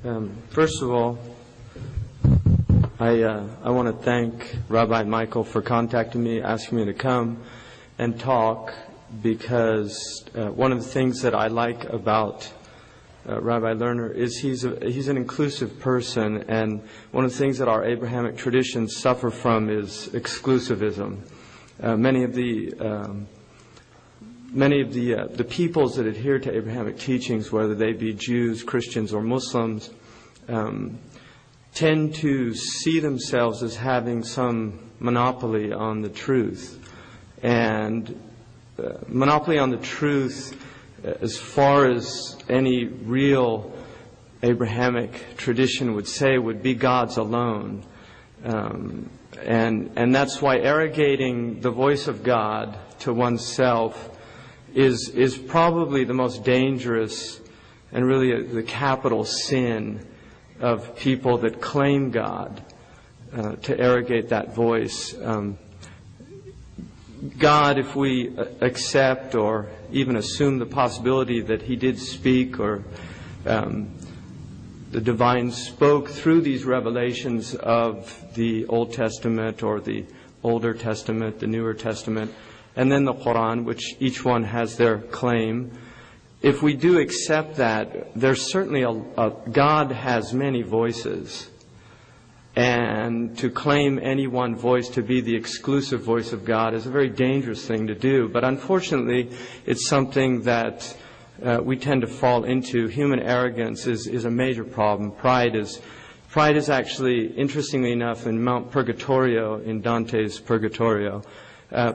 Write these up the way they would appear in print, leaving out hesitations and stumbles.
First of all, I want to thank Rabbi Michael for contacting me, asking me to come and talk, because one of the things that I like about Rabbi Lerner is he's an inclusive person, and one of the things that our Abrahamic traditions suffer from is exclusivism. Many of the peoples that adhere to Abrahamic teachings, whether they be Jews, Christians, or Muslims, tend to see themselves as having some monopoly on the truth. And monopoly on the truth, as far as any real Abrahamic tradition would say, would be God's alone. And that's why arrogating the voice of God to oneself is probably the most dangerous and really the capital sin of people that claim God, to arrogate that voice. God, if we accept or even assume the possibility that He did speak, or the divine spoke through these revelations of the Old Testament or the Older Testament, the Newer Testament, and then the Quran, which each one has their claim. If we do accept that, there's certainly God has many voices. And to claim any one voice to be the exclusive voice of God is a very dangerous thing to do. But unfortunately, it's something that we tend to fall into. Human arrogance is a major problem. Pride is actually, interestingly enough, in Mount Purgatorio, in Dante's Purgatorio,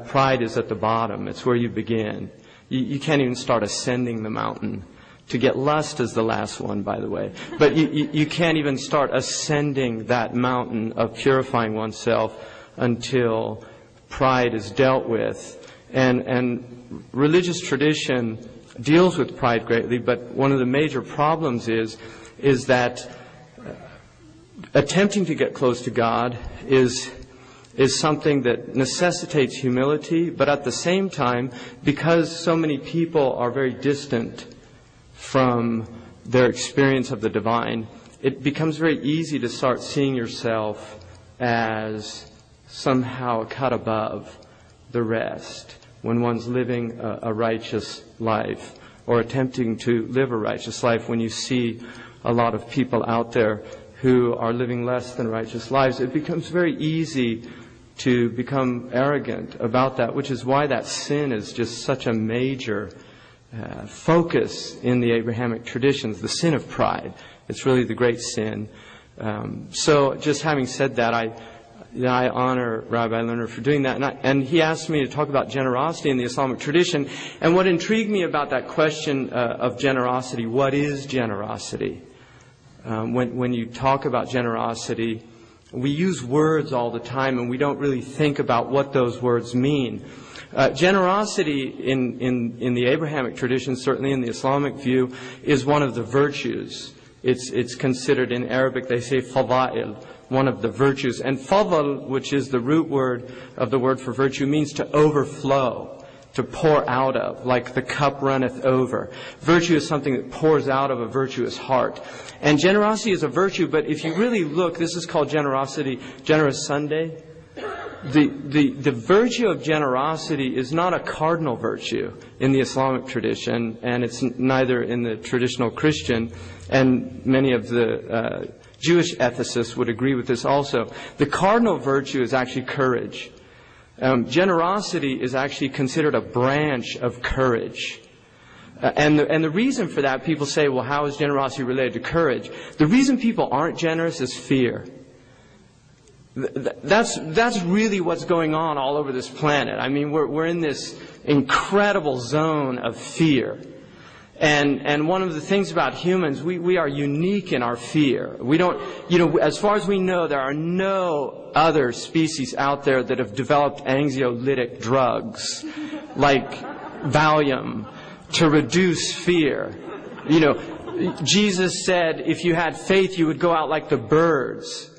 pride is at the bottom. It's where you begin. You can't even start ascending the mountain. To get lust is the last one, by the way. But you can't even start ascending that mountain of purifying oneself until pride is dealt with. And religious tradition deals with pride greatly, but one of the major problems is that attempting to get close to God is something that necessitates humility, but at the same time, because so many people are very distant from their experience of the divine, it becomes very easy to start seeing yourself as somehow a cut above the rest when one's living a righteous life, or attempting to live a righteous life. When you see a lot of people out there who are living less than righteous lives, it becomes very easy to become arrogant about that, which is why that sin is just such a major focus in the Abrahamic traditions, the sin of pride. It's really the great sin. So just having said that, I honor Rabbi Lerner for doing that. And he asked me to talk about generosity in the Islamic tradition. And what intrigued me about that question of generosity, what is generosity? When you talk about generosity, we use words all the time, and we don't really think about what those words mean. Generosity in the Abrahamic tradition, certainly in the Islamic view, is one of the virtues. It's considered, in Arabic they say fada'il, one of the virtues. And fadl, which is the root word of the word for virtue, means to overflow, to pour out of, like the cup runneth over. Virtue is something that pours out of a virtuous heart. And generosity is a virtue, but if you really look, this is called generosity, Generous Sunday. The virtue of generosity is not a cardinal virtue in the Islamic tradition, and it's neither in the traditional Christian, and many of the Jewish ethicists would agree with this also. The cardinal virtue is actually courage. Generosity is actually considered a branch of courage. And the reason for that, people say, well, how is generosity related to courage? The reason people aren't generous is fear. That's really what's going on all over this planet. I mean, we're in this incredible zone of fear. And one of the things about humans, we are unique in our fear. We don't, as far as we know, there are no other species out there that have developed anxiolytic drugs like Valium to reduce fear. Jesus said if you had faith, you would go out like the birds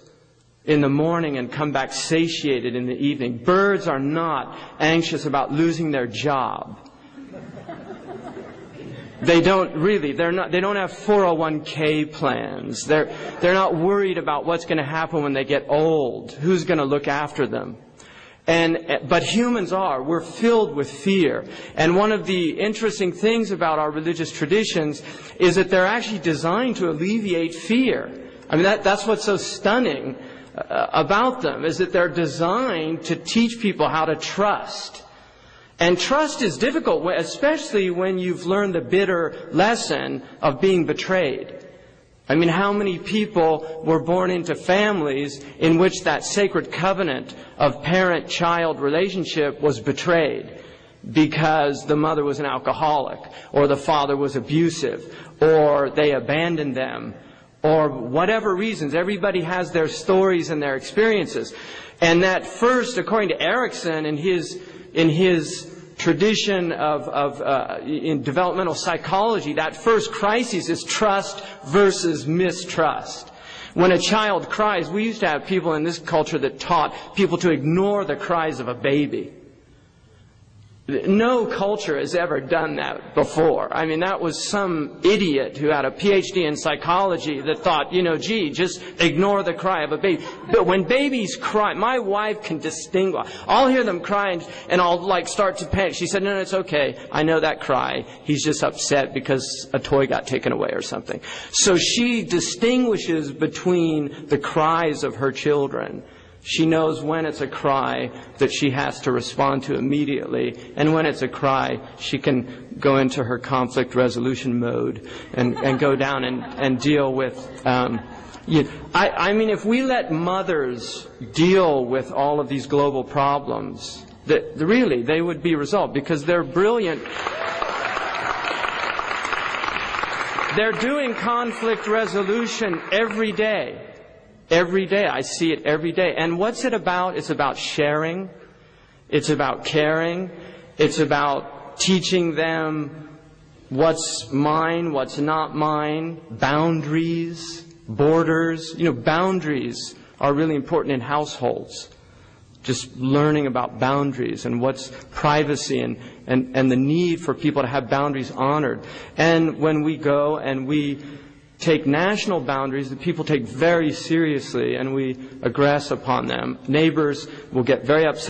in the morning and come back satiated in the evening. Birds are not anxious about losing their job. They don't really. They don't have 401k plans. They're not worried about what's going to happen when they get old. Who's going to look after them? But humans are. We're filled with fear. And one of the interesting things about our religious traditions is that they're actually designed to alleviate fear. I mean, that's what's so stunning about them, is that they're designed to teach people how to trust. And trust is difficult, especially when you've learned the bitter lesson of being betrayed. I mean, how many people were born into families in which that sacred covenant of parent-child relationship was betrayed because the mother was an alcoholic, or the father was abusive, or they abandoned them, or whatever reasons. Everybody has their stories and their experiences. And that first, according to Erickson, in his tradition in developmental psychology, that first crisis is trust versus mistrust. When a child cries, we used to have people in this culture that taught people to ignore the cries of a baby. No culture has ever done that before. I mean, that was some idiot who had a PhD in psychology that thought, gee, just ignore the cry of a baby. But when babies cry, my wife can distinguish. I'll hear them crying and I'll start to panic. She said, no, it's okay. I know that cry. He's just upset because a toy got taken away or something. So she distinguishes between the cries of her children. She knows when it's a cry that she has to respond to immediately, and when it's a cry, she can go into her conflict resolution mode and go down and deal with. I mean, if we let mothers deal with all of these global problems, really they would be resolved, because they're brilliant. They're doing conflict resolution every day. Every day. I see it every day. And what's it about? It's about sharing. It's about caring. It's about teaching them what's mine, what's not mine, boundaries, borders. Boundaries are really important in households. Just learning about boundaries and what's privacy and the need for people to have boundaries honored. And when we go and we take national boundaries that people take very seriously and we aggress upon them, neighbors will get very upset.